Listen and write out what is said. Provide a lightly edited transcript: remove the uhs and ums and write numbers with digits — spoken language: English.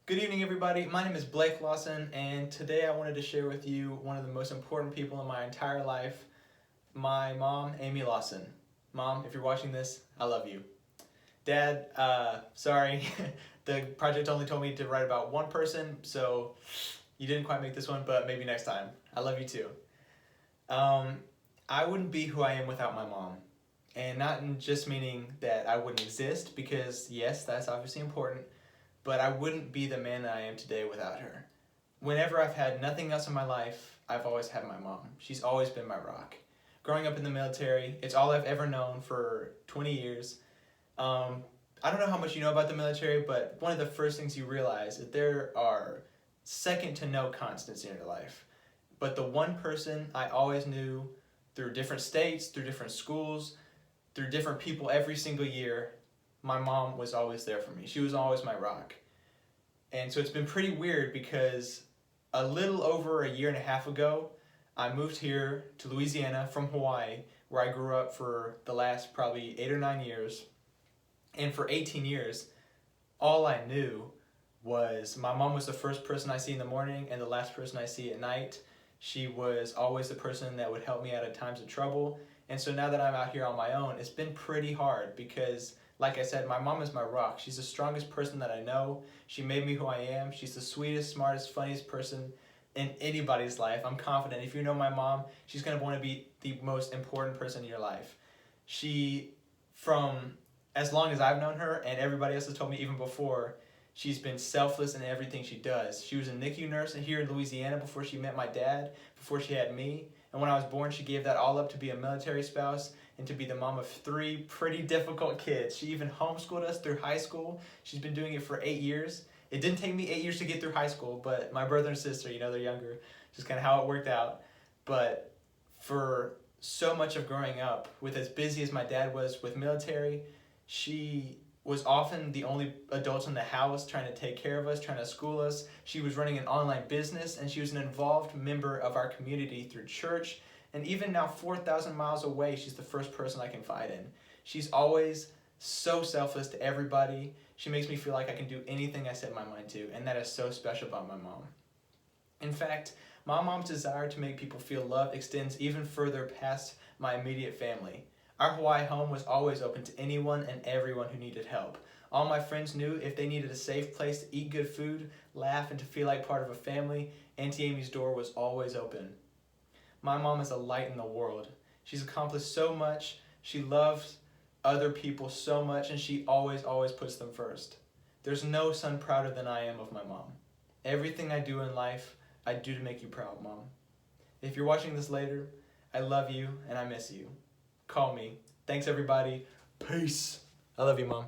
Good evening, everybody. My name is Blake Lawson, and today I wanted to share with you one of the most important people in my entire life, my mom, Amy Lawson. Mom, if you're watching this, I love you. Dad, sorry, the project only told me to write about one person, so you didn't quite make this one, but maybe next time. I love you too. I wouldn't be who I am without my mom. And not in just meaning that I wouldn't exist, because yes, that's obviously important, but I wouldn't be the man that I am today without her. Whenever I've had nothing else in my life, I've always had my mom. She's always been my rock. Growing up in the military, it's all I've ever known for 20 years. I don't know how much you know about the military, but one of the first things you realize is there are second to no constants in your life. But the one person I always knew through different states, through different schools, through different people every single year, my mom was always there for me. She was always my rock. And so it's been pretty weird because a little over a year and a half ago, I moved here to Louisiana from Hawaii, where I grew up for the last probably 8 or 9 years. And for 18 years, all I knew was my mom was the first person I see in the morning and the last person I see at night. She was always the person that would help me out at times of trouble. And so now that I'm out here on my own, it's been pretty hard because, like I said, my mom is my rock. She's the strongest person that I know. She made me who I am. She's the sweetest, smartest, funniest person in anybody's life. I'm confident if you know my mom, she's going to want to be the most important person in your life. She, from as long as I've known her, and everybody else has told me even before, she's been selfless in everything she does. She was a NICU nurse here in Louisiana before she met my dad, before she had me. And when I was born, she gave that all up to be a military spouse and to be the mom of 3 pretty difficult kids. She even homeschooled us through high school. She's been doing it for 8 years. It didn't take me 8 years to get through high school, but my brother and sister, they're younger, just kind of how it worked out. But for so much of growing up, with as busy as my dad was with military, she was often the only adult in the house trying to take care of us, trying to school us. She was running an online business, and she was an involved member of our community through church. And even now, 4,000 miles away, she's the first person I confide in. She's always so selfless to everybody. She makes me feel like I can do anything I set my mind to, and that is so special about my mom. In fact, my mom's desire to make people feel loved extends even further past my immediate family. Our Hawaii home was always open to anyone and everyone who needed help. All my friends knew if they needed a safe place to eat good food, laugh, and to feel like part of a family, Auntie Amy's door was always open. My mom is a light in the world. She's accomplished so much, she loves other people so much, and she always puts them first. There's no son prouder than I am of my mom. Everything I do in life, I do to make you proud, Mom. If you're watching this later, I love you and I miss you. Call me. Thanks, everybody. Peace. I love you, Mom.